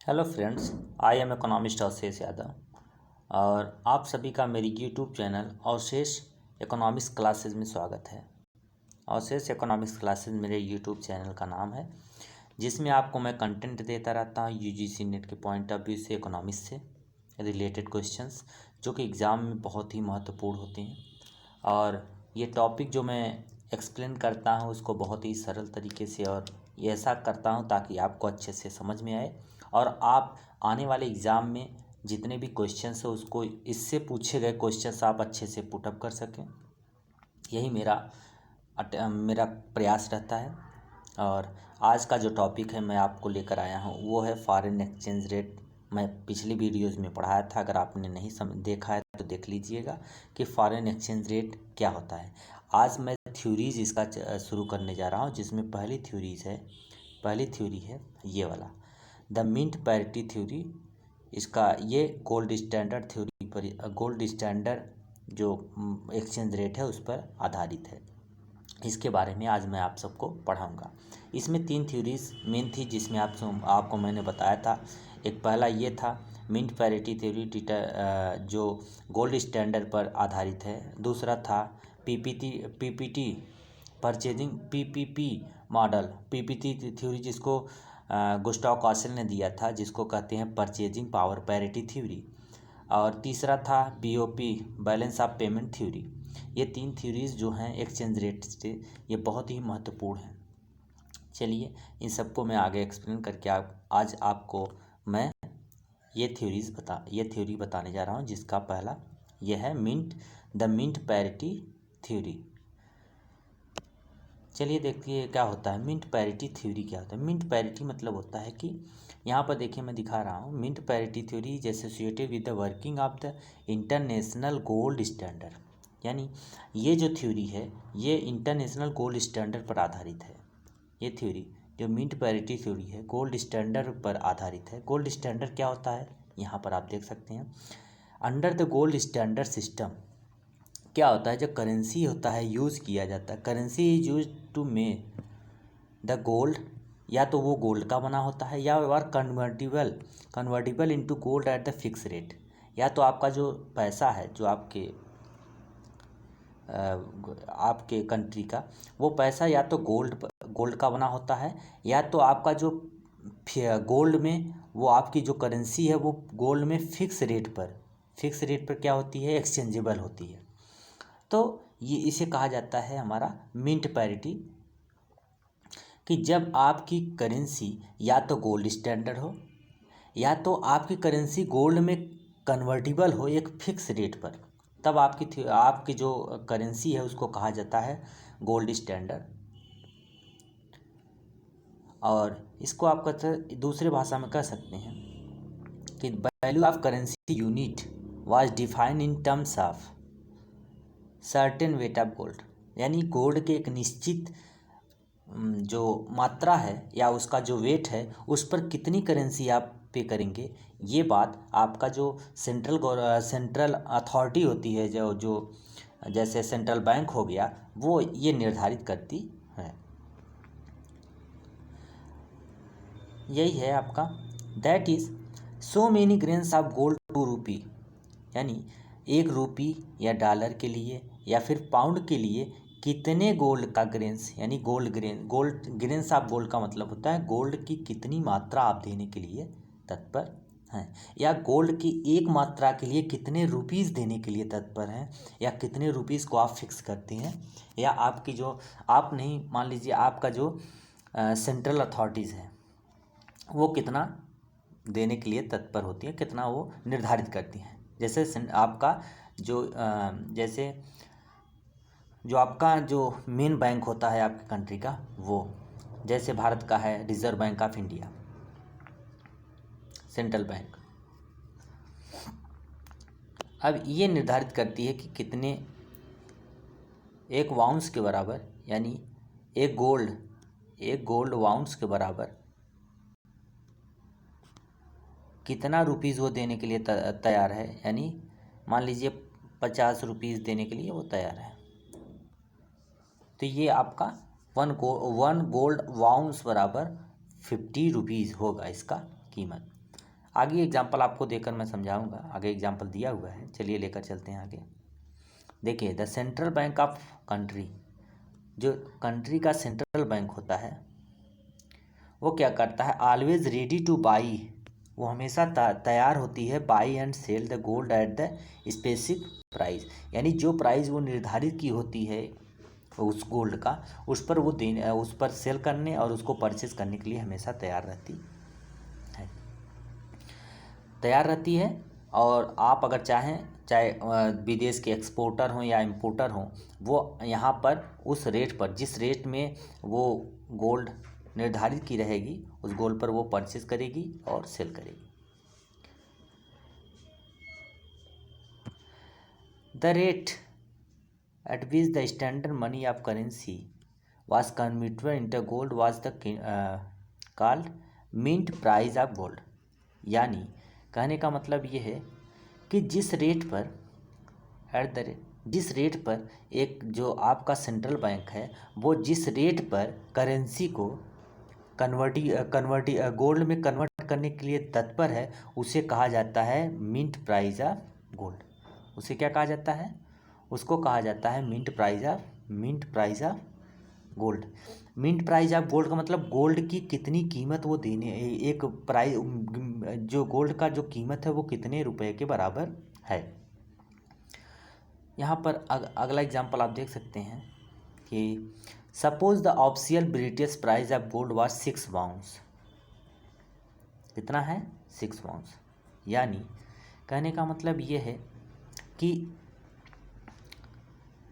Hello friends, I am economist अवशेष यादव और आप सभी का मेरी यूट्यूब चैनल अवशेष इकोनॉमिक्स क्लासेस में स्वागत है। अवशेष इकोनॉमिक्स क्लासेस मेरे यूट्यूब चैनल का नाम है, जिसमें आपको मैं कंटेंट देता रहता हूँ यूजीसी नेट के पॉइंट ऑफ व्यू से इकोनॉमिक्स से रिलेटेड क्वेश्चंस जो कि एग्ज़ाम में बहुत ही महत्वपूर्ण होते हैं। और ये टॉपिक जो मैं एक्सप्लेन करता हूँ उसको बहुत ही सरल तरीके से और ये ऐसा करता हूँ ताकि आपको अच्छे से समझ में आए और आप आने वाले एग्ज़ाम में जितने भी क्वेश्चंस हैं उसको इससे पूछे गए क्वेश्चंस आप अच्छे से पुटअप कर सकें। यही मेरा प्रयास रहता है। और आज का जो टॉपिक है मैं आपको लेकर आया हूँ वो है फॉरेन एक्सचेंज रेट। मैं पिछली वीडियोस में पढ़ाया था, अगर आपने नहीं देखा है तो देख लीजिएगा कि फॉरेन एक्सचेंज रेट क्या होता है। आज मैं थ्योरीज इसका शुरू करने जा रहा हूँ, जिसमें पहली थ्योरी है ये वाला, द मिंट पैरिटी थ्योरी। इसका ये गोल्ड स्टैंडर्ड थ्योरी पर, गोल्ड स्टैंडर्ड जो एक्सचेंज रेट है उस पर आधारित है। इसके बारे में आज मैं आप सबको पढ़ाऊंगा। इसमें 3 थ्योरीज मेन थी जिसमें आपको मैंने बताया था। एक पहला ये था मिंट पैरिटी थ्योरी जो गोल्ड स्टैंडर्ड पर आधारित है। दूसरा था PPT purchasing PPP model, PPT theory जिसको गुस्टाव कॉसल ने दिया था, जिसको कहते हैं परचेजिंग पावर पैरिटी थ्योरी। और तीसरा था BOP balance of payment theory. ये 3 थ्योरीज जो हैं एक्सचेंज रेट से, ये बहुत ही महत्वपूर्ण हैं। चलिए इन सबको मैं आगे एक्सप्लेन करके आज आपको मैं ये थ्योरी बताने जा रहा हूँ, जिसका पहला ये है द मिंट पैरिटी थ्योरी। चलिए देखिए क्या होता है मिंट पैरिटी थ्योरी। क्या होता है मिंट पैरिटी? मतलब होता है कि यहाँ पर देखिए मैं दिखा रहा हूँ, mint parity theory is associated with the working of the international gold standard. यानी ये जो थ्योरी है ये इंटरनेशनल गोल्ड स्टैंडर्ड पर आधारित है। ये थ्योरी जो मिंट पैरिटी थ्योरी है गोल्ड स्टैंडर्ड पर आधारित है। गोल्ड स्टैंडर्ड क्या होता है यहाँ पर आप देख सकते हैं। Under the gold standard system क्या होता है, जो करेंसी होता है यूज़ किया जाता है, currency is use to make the gold, या तो वो गोल्ड का बना होता है या और convertible into gold at the fix rate. या तो आपका जो पैसा है जो आपके कंट्री का, वो पैसा या तो गोल्ड का बना होता है, या तो आपका जो गोल्ड में वो आपकी जो करेंसी है वो गोल्ड में फिक्स रेट पर क्या होती है, एक्सचेंजेबल होती है। तो ये इसे कहा जाता है हमारा मिंट पैरिटी, कि जब आपकी करेंसी या तो गोल्ड स्टैंडर्ड हो या तो आपकी करेंसी गोल्ड में कन्वर्टिबल हो एक फिक्स रेट पर, तब आपकी जो करेंसी है उसको कहा जाता है गोल्ड स्टैंडर्ड। और इसको आप दूसरे भाषा में कह सकते हैं कि value of currency unit was defined in terms of certain weight of gold. यानी गोल्ड के एक निश्चित जो मात्रा है या उसका जो वेट है उस पर कितनी करेंसी आप पे करेंगे, ये बात आपका जो सेंट्रल अथॉरिटी होती है, जो जैसे सेंट्रल बैंक हो गया, वो ये निर्धारित करती है। यही है आपका that is so many grains of gold to rupee. यानी 1 रूपी या डॉलर के लिए या फिर पाउंड के लिए कितने गोल्ड का ग्रेन्स, यानी गोल्ड ग्रेन्स ऑफ गोल्ड का मतलब होता है गोल्ड की कितनी मात्रा आप देने के लिए तत्पर हैं, या गोल्ड की एक मात्रा के लिए कितने रुपीज़ देने के लिए तत्पर हैं, या कितने रुपीज़ को आप फिक्स करते हैं, या आपकी जो आप नहीं मान लीजिए आपका जो सेंट्रल अथॉरिटीज़ है वो कितना देने के लिए तत्पर होती है, कितना वो निर्धारित करती हैं। जैसे आपका जो आपका जो मेन बैंक होता है आपके कंट्री का, वो जैसे भारत का है reserve bank of India, central bank. अब ये निर्धारित करती है कि कितने एक वाउंस के बराबर, यानी एक गोल्ड वाउंस के बराबर कितना रुपीज़ वो देने के लिए तैयार है। यानी मान लीजिए 50 रुपीज़ देने के लिए वो तैयार है, तो ये आपका 1 गोल्ड वाउंस बराबर 50 रुपीज़ होगा इसका कीमत। आगे एग्जाम्पल आपको देकर मैं समझाऊंगा, आगे एग्जाम्पल दिया हुआ है, चलिए लेकर चलते हैं आगे। देखिए, the central bank of country, जो कंट्री का सेंट्रल बैंक होता है वो क्या करता है, ऑलवेज रेडी टू बाई, वो हमेशा तैयार होती है, buy and sell the gold at the specific price, यानी जो प्राइस वो निर्धारित की होती है उस गोल्ड का, उस पर वो देने, उस पर सेल करने और उसको परचेज करने के लिए हमेशा तैयार रहती है। और आप अगर चाहें, चाहे विदेश के एक्सपोर्टर हों या इम्पोर्टर हों, वो यहाँ पर उस रेट पर, जिस रेट में वो गोल्ड निर्धारित की रहेगी, उस गोल्ड पर वो परचेज करेगी और सेल करेगी। The rate at which the standard money of currency was converted into gold was the called mint price of gold, यानी कहने का मतलब ये है कि जिस रेट पर जिस रेट पर एक जो आपका सेंट्रल बैंक है वो जिस रेट पर करेंसी को गोल्ड में कन्वर्ट करने के लिए तत्पर है, उसे कहा जाता है मिंट प्राइस ऑफ गोल्ड। उसे क्या कहा जाता है, उसको कहा जाता है mint price of gold. Mint price of gold का मतलब गोल्ड की कितनी कीमत वो देने, एक प्राइस, जो गोल्ड का जो कीमत है वो कितने रुपए के बराबर है। यहाँ पर अगला एग्जांपल आप देख सकते हैं कि suppose the official British price of gold was 6 pounds. कितना है, 6 पाउंड्स। यानी कहने का मतलब ये है कि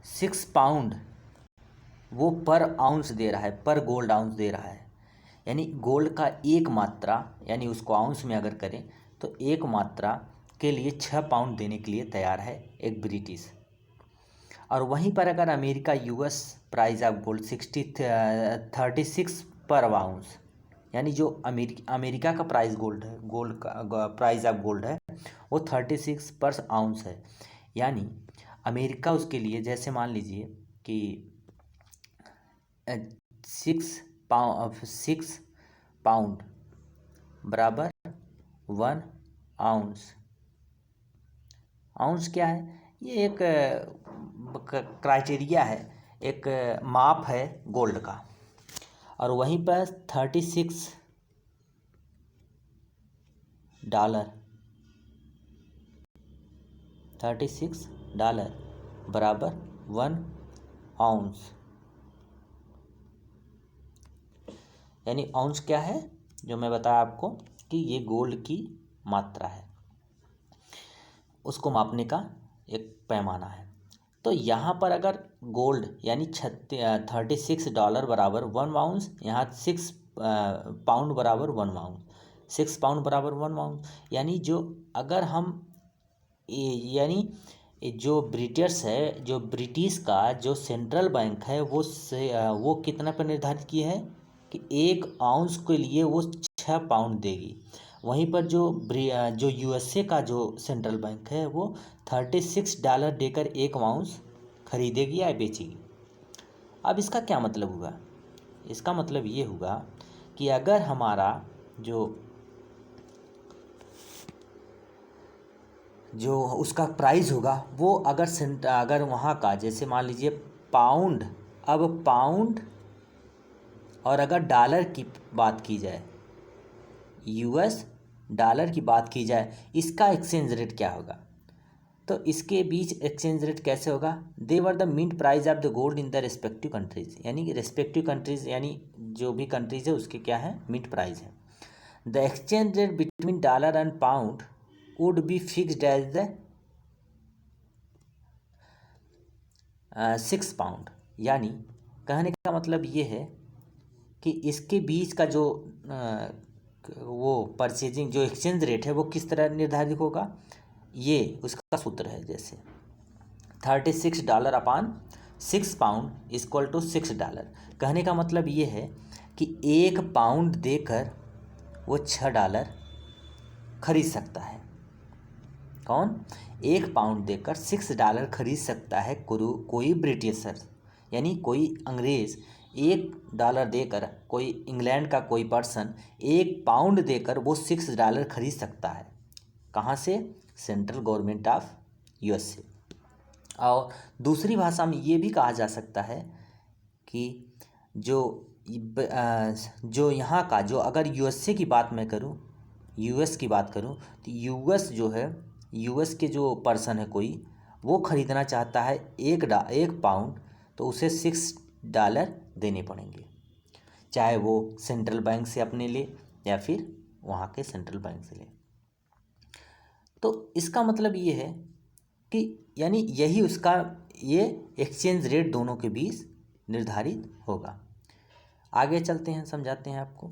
6 पाउंड वो पर आउंस दे रहा है, पर गोल्ड आउंस दे रहा है। यानी गोल्ड का एक मात्रा, यानी उसको आउंस में अगर करें तो एक मात्रा के लिए 6 पाउंड देने के लिए तैयार है एक ब्रिटिश। और वहीं पर अगर America US price of gold 36 पर आउंस, यानी जो अमेरिका का प्राइस गोल्ड है, गोल्ड का प्राइस ऑफ गोल्ड है वो 36 पर आउंस है। यानी अमेरिका उसके लिए, जैसे मान लीजिए कि 6 पाउंड बराबर 1 आउंस। आउंस क्या है, ये एक क्राइटेरिया है, एक माप है गोल्ड का। और वहीं पर $36 बराबर 1 आउंस। यानी आउंस क्या है, जो मैं बताया आपको कि ये गोल्ड की मात्रा है, उसको मापने का एक पैमाना है। तो यहाँ पर अगर गोल्ड यानी $36 बराबर 1 आउंस, यहाँ 6 पाउंड बराबर 1 आउंस, 6 पाउंड बराबर 1 आउंस। यानी जो अगर हम यानी जो ब्रिटिश का जो सेंट्रल बैंक है वो कितना पर निर्धारित किया है कि 1 आउंस के लिए वो 6 पाउंड देगी। वहीं पर जो यूएसए का जो सेंट्रल बैंक है वो $36 देकर 1 आउंस खरीदेगी या बेचेगी। अब इसका क्या मतलब हुआ, इसका मतलब ये हुआ कि अगर हमारा जो उसका प्राइस होगा वो अगर वहाँ का, जैसे मान लीजिए पाउंड, अब पाउंड और अगर डॉलर की बात की जाए, यूएस डॉलर की बात की जाए, इसका एक्सचेंज रेट क्या होगा, तो इसके बीच एक्सचेंज रेट कैसे होगा, they were the mint price of the gold in the respective countries. यानी रेस्पेक्टिव कंट्रीज यानी जो भी कंट्रीज है उसके क्या है, मिंट प्राइस है। The exchange rate between dollar and pound would be fixed as the 6 pound. यानी कहने का मतलब ये है कि इसके बीच का जो वो परचेजिंग जो एक्सचेंज रेट है वो किस तरह निर्धारित होगा, ये उसका सूत्र है। जैसे $36 अपान 6 पाउंड इक्वल टू $6। कहने का मतलब ये है कि 1 पाउंड देकर वो $6 खरीद सकता है। कौन, 1 पाउंड देकर $6 खरीद सकता है कोई ब्रिटिशर, यानी कोई अंग्रेज़ $1 देकर कोई इंग्लैंड का कोई पर्सन 1 पाउंड देकर वो $6 खरीद सकता है। कहाँ से? सेंट्रल गवर्नमेंट ऑफ यूएस से। और दूसरी भाषा में ये भी कहा जा सकता है कि जो यहाँ का जो अगर यूएसए की बात मैं करूँ, यूएस की बात करूँ, तो यूएस जो है, यूएस के जो पर्सन है कोई, वो ख़रीदना चाहता है 1 पाउंड, तो उसे $6 देने पड़ेंगे, चाहे वो सेंट्रल बैंक से अपने ले या फिर वहाँ के सेंट्रल बैंक से ले। तो इसका मतलब ये है कि यानी यही उसका ये एक्सचेंज रेट दोनों के बीच निर्धारित होगा। आगे चलते हैं, समझाते हैं आपको।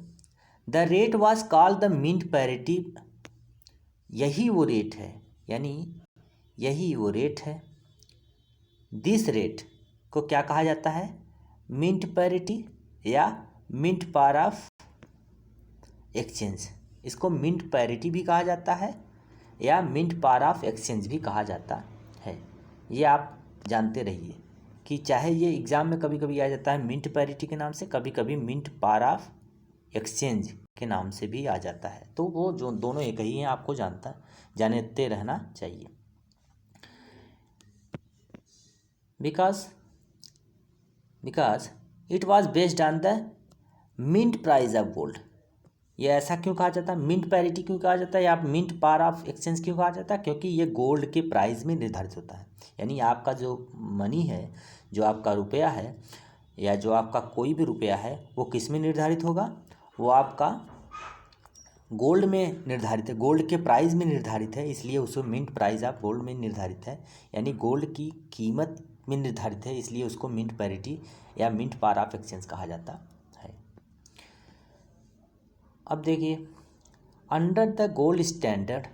The rate was called the mint parity. यही वो रेट है, यानी यही वो रेट है। दिस रेट को क्या कहा जाता है? मिंट पैरिटी या मिंट पार ऑफ एक्सचेंज। इसको मिंट पैरिटी भी कहा जाता है या मिंट पार ऑफ एक्सचेंज भी कहा जाता है। ये आप जानते रहिए कि चाहे ये एग्ज़ाम में कभी कभी आ जाता है मिंट पैरिटी के नाम से, कभी कभी मिंट पार ऑफ एक्सचेंज के नाम से भी आ जाता है। तो वो जो दोनों एक ही हैं, आपको जानते रहना चाहिए। Because it was based on the mint price of gold. ये ऐसा क्यों कहा जाता है? मिंट पैरिटी क्यों कहा जाता है या मिंट पार ऑफ एक्सचेंज क्यों कहा जाता है? क्योंकि ये गोल्ड के प्राइस में निर्धारित होता है। यानी आपका जो मनी है, जो आपका रुपया है या जो आपका कोई भी रुपया है, वो किस में निर्धारित होगा? वो आपका गोल्ड में निर्धारित है, गोल्ड के प्राइस में निर्धारित है, इसलिए उसको मिंट प्राइस ऑफ गोल्ड में निर्धारित है, यानी गोल्ड की कीमत में निर्धारित है, इसलिए उसको मिंट पैरिटी या मिंट पार ऑफ एक्सचेंज कहा जाता है। अब देखिए, under the gold standard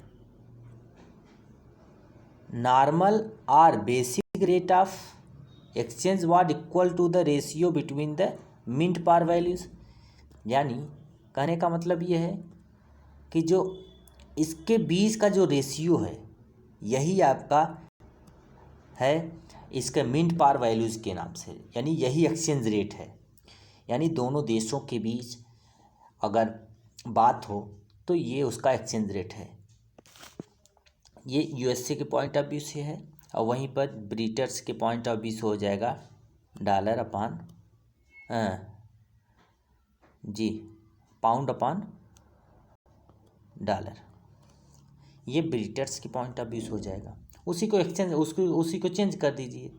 normal और basic rate of exchange was equal to the ratio between the mint par values. यानी कहने का मतलब ये है कि जो इसके बीच का जो रेशियो है, यही आपका है इसके मिंट पार वैल्यूज़ के नाम से, यानी यही एक्सचेंज रेट है। यानी दोनों देशों के बीच अगर बात हो तो ये उसका एक्सचेंज रेट है। ये यूएसए के पॉइंट ऑफ व्यू से है, और वहीं पर ब्रिटिश के पॉइंट ऑफ व्यू से हो जाएगा डॉलर अपान पाउंड अपान डॉलर। ये ब्रिटिश के पॉइंट ऑफ व्यू से हो जाएगा। उसी को चेंज कर दीजिए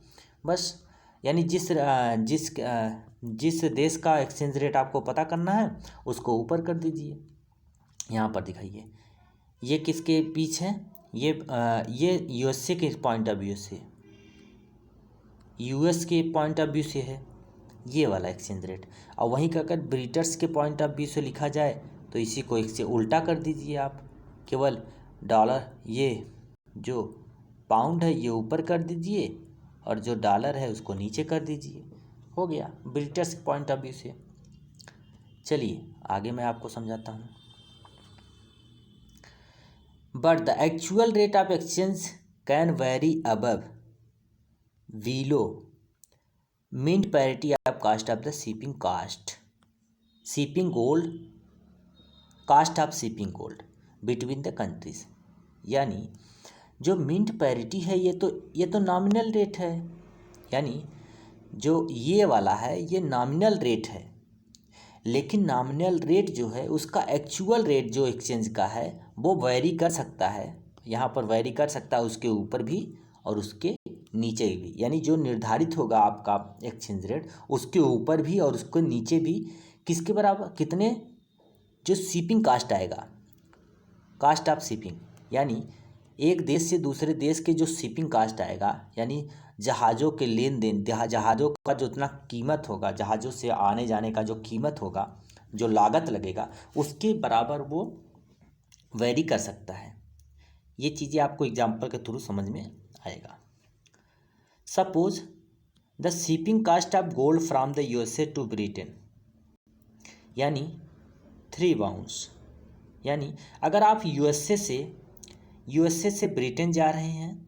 बस। यानी जिस देश का एक्सचेंज रेट आपको पता करना है उसको ऊपर कर दीजिए। यहाँ पर दिखाइए, ये किसके बीच है? ये यूएसए के पॉइंट ऑफ व्यू से, यूएस के पॉइंट ऑफ व्यू से है ये वाला एक्सचेंज रेट। और वहीं का अगर ब्रिटिश के पॉइंट ऑफ व्यू से लिखा जाए तो इसी को इससे उल्टा कर दीजिए आप। केवल डॉलर, ये जो पाउंड है ये ऊपर कर दीजिए और जो डॉलर है उसको नीचे कर दीजिए। हो गया ब्रिटिश पॉइंट ऑफ व्यू से। चलिए आगे मैं आपको समझाता हूँ। But the actual rate of exchange can vary above below mint parity of cost of the shipping cost of shipping gold between the countries. यानी जो मिंट पैरिटी है ये तो नॉमिनल रेट है, यानी जो ये वाला है ये नॉमिनल रेट है, लेकिन नॉमिनल रेट जो है उसका एक्चुअल रेट जो एक्सचेंज का है वो वैरी कर सकता है। यहाँ पर वैरी कर सकता है उसके ऊपर भी और उसके नीचे भी। यानी जो निर्धारित होगा आपका एक्सचेंज रेट उसके ऊपर भी और उसके नीचे भी किसके बराबर, कितने, जो शिपिंग कास्ट आएगा, कास्ट ऑफ शिपिंग, यानी एक देश से दूसरे देश के जो शिपिंग कास्ट आएगा, यानी जहाज़ों के लेन देन, जहाज़ों का जो इतना कीमत होगा, जहाज़ों से आने जाने का जो कीमत होगा, जो लागत लगेगा, उसके बराबर वो वेरी कर सकता है। ये चीज़ें आपको एग्जाम्पल के थ्रू समझ में आएगा। Suppose the shipping cost of gold from the USA to Britain, यानी 3 पाउंड्स। यानी अगर आप यूएसए से ब्रिटेन जा रहे हैं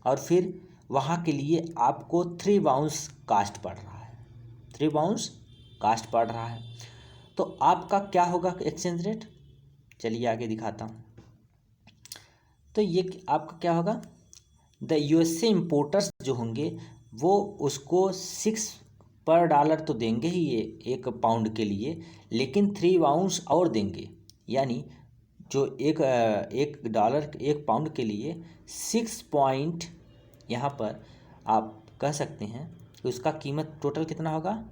और फिर वहाँ के लिए आपको 3 पाउंड्स कास्ट पड़ रहा है, 3 पाउंड्स कास्ट पड़ रहा है। तो आपका क्या होगा एक्सचेंज रेट, चलिए आगे दिखाता हूँ। तो ये आपका क्या होगा, द यूएसए इम्पोर्टर्स जो होंगे वो उसको 6 पर डॉलर तो देंगे ही ये 1 पाउंड के लिए, लेकिन 3 पाउंड्स और देंगे, यानी जो एक डॉलर 1 पाउंड के लिए 6 पॉइंट, यहाँ पर आप कह सकते हैं कि उसका कीमत टोटल कितना होगा,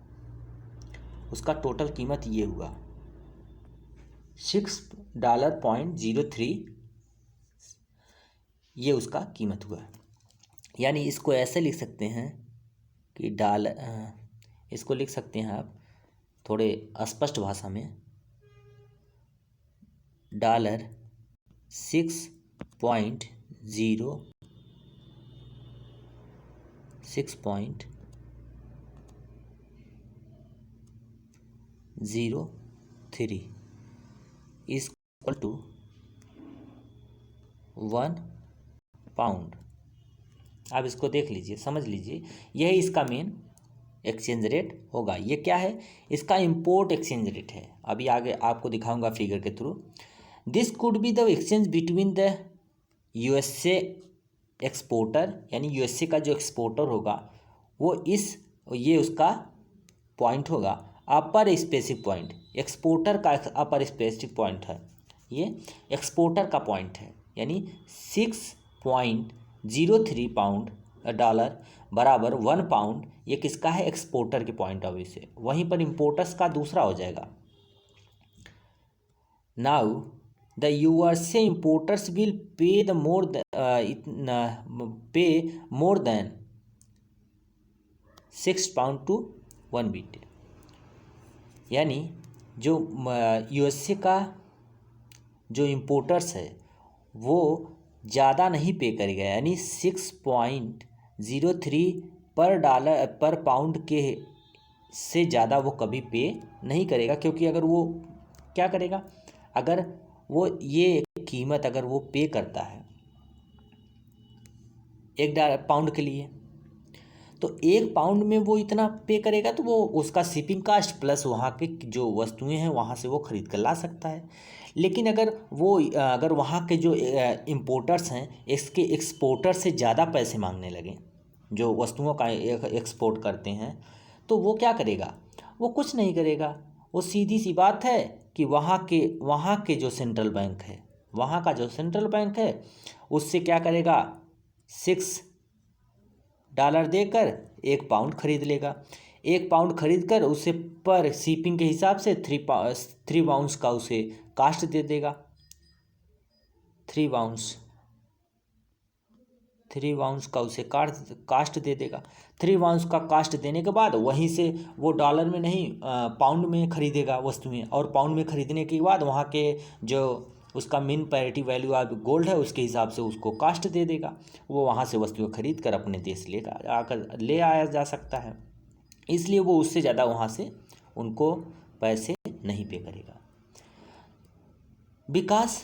उसका टोटल कीमत ये हुआ $6.03, ये उसका कीमत हुआ। यानी इसको ऐसे लिख सकते हैं कि इसको लिख सकते हैं आप थोड़े स्पष्ट भाषा में, $6.03 इज इक्वल टू 1 पाउंड। आप इसको देख लीजिए, समझ लीजिए, यही इसका मेन एक्सचेंज रेट होगा। ये क्या है, इसका इंपोर्ट एक्सचेंज रेट है। अभी आगे आपको दिखाऊंगा फिगर के through. This could be the exchange between the USA exporter, यानी यूएसए का जो एक्सपोर्टर होगा वो ये उसका पॉइंट होगा, अपर स्पेसिफिक पॉइंट, एक्सपोर्टर का अपर स्पेसिफिक पॉइंट है, ये एक्सपोर्टर का पॉइंट है, यानी 6.03 पाउंड डॉलर बराबर 1 पाउंड, ये किसका है, एक्सपोर्टर के पॉइंट ऑफ व्यू से। वहीं पर इंपोर्टर्स का दूसरा हो जाएगा। Now the USA importers will pay more than 6 pound to 1 beat, यानी जो यूएसए का जो इंपोर्टर्स है वो ज़्यादा नहीं पे करेगा, यानी 6.03 पर डॉलर पर पाउंड के से ज़्यादा वो कभी पे नहीं करेगा। क्योंकि अगर वो क्या करेगा, अगर वो ये कीमत अगर वो पे करता है 1 पाउंड के लिए, तो 1 पाउंड में वो इतना पे करेगा, तो वो उसका शिपिंग कास्ट प्लस वहाँ के जो वस्तुएं हैं वहाँ से वो ख़रीद कर ला सकता है। लेकिन अगर वहाँ के जो इम्पोर्टर्स हैं इसके एक्सपोर्टर से ज़्यादा पैसे मांगने लगें, जो वस्तुओं का एक्सपोर्ट करते हैं, तो वो क्या करेगा, वो कुछ नहीं करेगा। वो सीधी सी बात है कि वहाँ के जो सेंट्रल बैंक है, वहाँ का जो सेंट्रल बैंक है उससे क्या करेगा, $6 देकर 1 पाउंड खरीद लेगा। 1 पाउंड खरीद कर उसे पर शिपिंग के हिसाब से 3 पाउंड्स का उसे कास्ट दे देगा। 3 पाउंड्स का उसे कास्ट दे देगा। 3 पाउंड्स का कास्ट देने के बाद वहीं से वो डॉलर में नहीं पाउंड में खरीदेगा वस्तुएं, और पाउंड में खरीदने के बाद वहाँ के जो उसका मिन पैरिटी वैल्यू ऑफ गोल्ड है उसके हिसाब से उसको कास्ट दे देगा। वो वहाँ से वस्तुएं खरीद कर अपने देश ले आया जा सकता है। इसलिए वो उससे ज़्यादा वहाँ से उनको पैसे नहीं पे करेगा। Because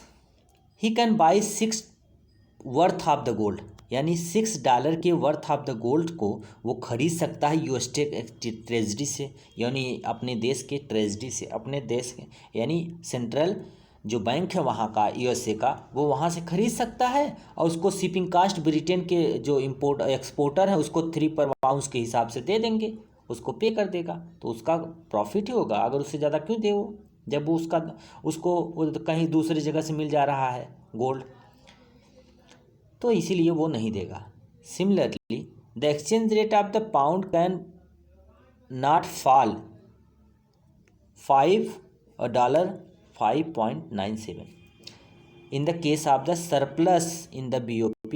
he can buy 6 worth of the gold, यानी $6 के वर्थ ऑफ द गोल्ड को वो खरीद सकता है यूएस ट्रेजरी से, यानी अपने देश के ट्रेजरी से, अपने देश के यानी सेंट्रल जो बैंक है वहाँ का यूएसए का, वो वहाँ से खरीद सकता है। और उसको शिपिंग कास्ट ब्रिटेन के जो एक्सपोर्टर है उसको 3 पाउंड्स के हिसाब से दे देंगे, उसको पे कर देगा, तो उसका प्रॉफिट ही होगा। अगर उससे ज़्यादा क्यों दे वो, जब वो उसको कहीं दूसरी जगह से मिल जा रहा है गोल्ड, तो इसीलिए वो नहीं देगा। Similarly the exchange rate of the pound can not fall $5.97 in the case of the surplus in the BOP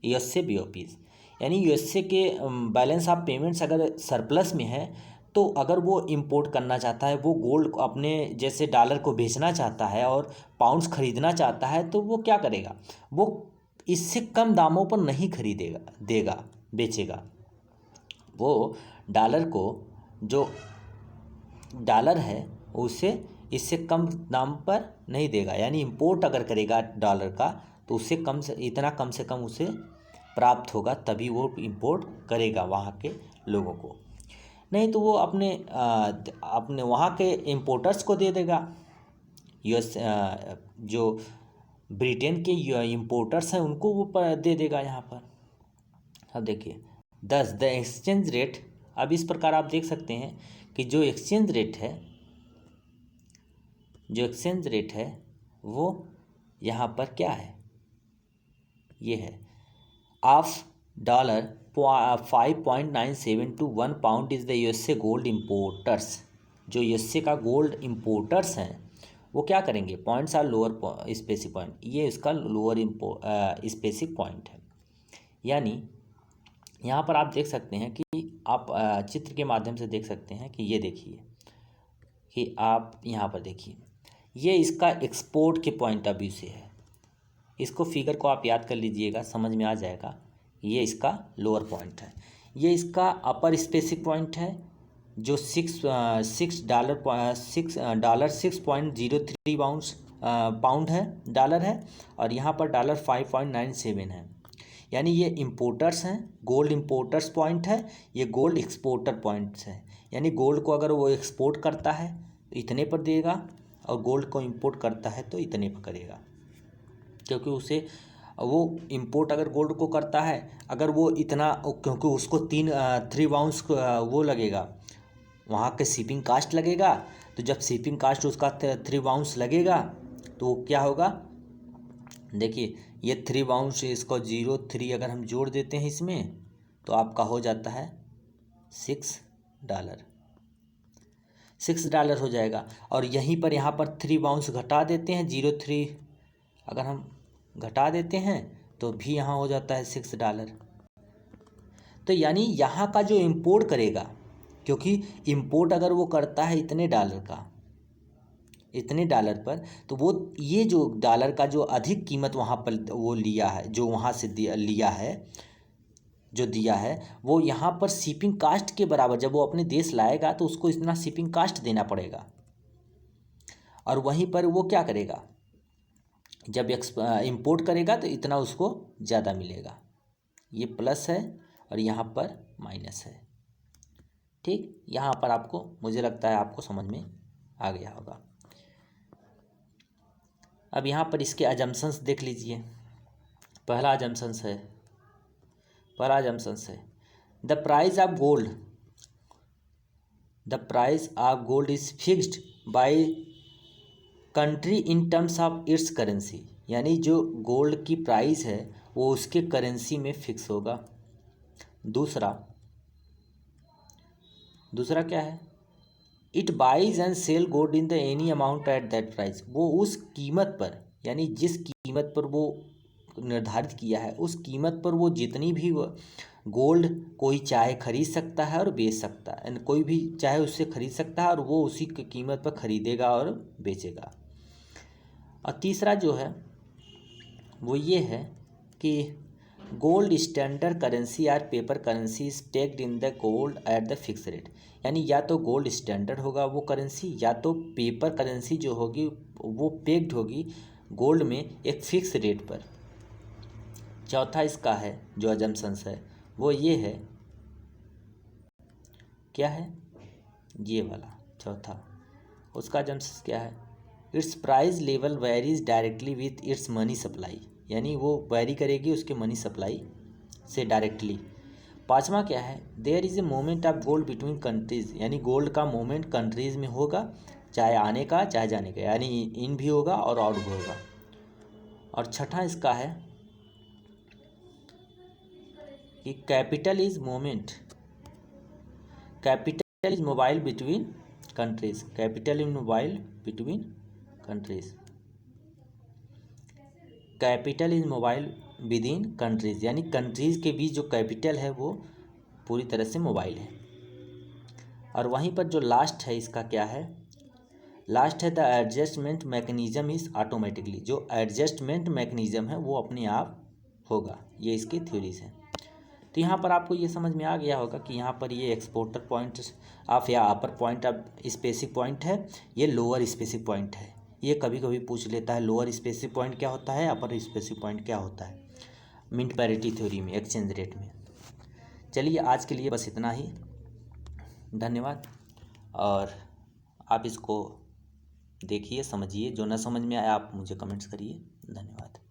USA BOPs, यानी यूएसए के बैलेंस ऑफ पेमेंट्स अगर सरप्लस में है, तो अगर वो इंपोर्ट करना चाहता है, वो गोल्ड को अपने जैसे डॉलर को बेचना चाहता है और पाउंड्स खरीदना चाहता है, तो वो क्या करेगा, वो इससे कम दामों पर नहीं बेचेगा। वो डॉलर को, जो डॉलर है उसे इससे कम दाम पर नहीं देगा। यानी इंपोर्ट अगर करेगा डॉलर का तो उससे कम से कम उसे प्राप्त होगा, तभी वो इंपोर्ट करेगा वहाँ के लोगों को। नहीं तो वो अपने वहाँ के इम्पोर्टर्स को दे देगा। यूएस जो ब्रिटेन के इम्पोर्टर्स हैं उनको वो दे देगा यहाँ पर। अब देखिए 10 द एक्सचेंज रेट। अब इस प्रकार आप देख सकते हैं कि जो एक्सचेंज रेट है वो यहाँ पर क्या है, ये है of $5.97 to 1 pound is the USA gold importers. जो यूएसए का गोल्ड इम्पोर्टर्स हैं वो क्या करेंगे, points are lower specific point, ये इसका लोअर स्पेसिफिक पॉइंट है। यानी यहाँ पर आप देख सकते हैं कि आप चित्र के माध्यम से देख सकते हैं कि ये देखिए कि आप यहाँ पर देखिए ये इसका एक्सपोर्ट के पॉइंट ऑफ व्यू से है। इसको फिगर को आप याद कर लीजिएगा, समझ में आ जाएगा। ये इसका लोअर पॉइंट है, ये इसका अपर स्पेसिफिक पॉइंट है जो $6.03 पाउंड है, डॉलर है, और यहाँ पर $5.97 है। यानी ये इम्पोर्टर्स हैं, गोल्ड इम्पोर्टर्स पॉइंट है, ये गोल्ड एक्सपोर्टर पॉइंट्स है। यानी गोल्ड को अगर वो एक्सपोर्ट करता है तो इतने पर देगा, और गोल्ड को इंपोर्ट करता है तो इतने पर करेगा, क्योंकि उसे वो इंपोर्ट अगर गोल्ड को करता है, अगर वो इतना, क्योंकि उसको 3 बाउंस वो लगेगा, वहाँ के शिपिंग कास्ट लगेगा। तो जब शिपिंग कास्ट उसका 3 बाउंस लगेगा तो क्या होगा, देखिए ये 3 बाउंस, इसको 0.3 अगर हम जोड़ देते हैं इसमें तो आपका हो जाता है $6 $6 हो जाएगा। और यहीं पर यहाँ पर 3 बाउंस घटा देते हैं, 0.3 अगर हम घटा देते हैं तो भी यहाँ हो जाता है $6। तो यानी यहाँ का जो इंपोर्ट करेगा, क्योंकि इंपोर्ट अगर वो करता है इतने डॉलर पर, तो वो ये जो डॉलर का जो अधिक कीमत वहाँ पर वो लिया है, जो वहाँ से लिया है, जो दिया है, वो यहाँ पर शिपिंग कास्ट के बराबर जब वो अपने देश लाएगा तो उसको इतना शिपिंग कास्ट देना पड़ेगा। और वहीं पर वो क्या करेगा, जब इंपोर्ट करेगा तो इतना उसको ज़्यादा मिलेगा। ये प्लस है और यहाँ पर माइनस है। ठीक, यहाँ पर आपको, मुझे लगता है आपको समझ में आ गया होगा। अब यहाँ पर इसके अजम्पशंस देख लीजिए। पहला अजम्पशंस है the price of gold is fixed by country in terms of its currency. यानी जो गोल्ड की प्राइस है वो उसके करेंसी में फिक्स होगा। दूसरा क्या है, it buys and sell gold in the any amount at that price. वो उस कीमत पर, यानी जिस कीमत पर वो निर्धारित किया है उस कीमत पर वो जितनी भी गोल्ड कोई चाहे खरीद सकता है और बेच सकता है, कोई भी चाहे उससे खरीद सकता है और वो उसी की कीमत पर खरीदेगा और बेचेगा। और तीसरा जो है वो ये है कि गोल्ड स्टैंडर्ड करेंसी और paper currency is pegged in the gold at the fix rate. यानी या तो गोल्ड स्टैंडर्ड होगा वो करेंसी, या तो पेपर करेंसी जो होगी वो पेग्ड होगी गोल्ड में एक फिक्स रेट पर। चौथा इसका है जो अजम्पशंस है वो ये है, क्या है, ये वाला चौथा, उसका अजम्पशंस क्या है, it's price level varies directly with its money supply. यानी वो वेरी करेगी उसके मनी सप्लाई से डायरेक्टली। पांचवा क्या है, there is a movement of gold between countries. यानी गोल्ड का मूवमेंट कंट्रीज़ में होगा, चाहे आने का चाहे जाने का, यानी इन भी होगा और आउट भी होगा। और छठा इसका है कि capital is mobile between countries. Capital is mobile between countries. Capital is mobile with in countries, यानी कंट्रीज़ के बीच जो कैपिटल है वो पूरी तरह से मोबाइल है। और वहीं पर जो लास्ट है इसका क्या है, लास्ट है the adjustment mechanism is automatically. जो एडजस्टमेंट मैकेनिज्म है वो अपने आप होगा। ये इसकी थ्योरीज है। तो यहाँ पर आपको ये समझ में आ गया होगा कि यहाँ पर ये एक्सपोर्टर पॉइंट ऑफ या अपर पॉइंट ऑफ स्पेसिफिक पॉइंट है, ये लोअर स्पेसिफिक पॉइंट है। ये कभी कभी पूछ लेता है लोअर स्पेसिफिक पॉइंट क्या होता है, अपर स्पेसिफिक पॉइंट क्या होता है मिंट पैरिटी थ्योरी में, एक्सचेंज रेट में। चलिए आज के लिए बस इतना ही। धन्यवाद। और आप इसको देखिए, समझिए, जो न समझ में आया आप मुझे कमेंट्स करिए। धन्यवाद।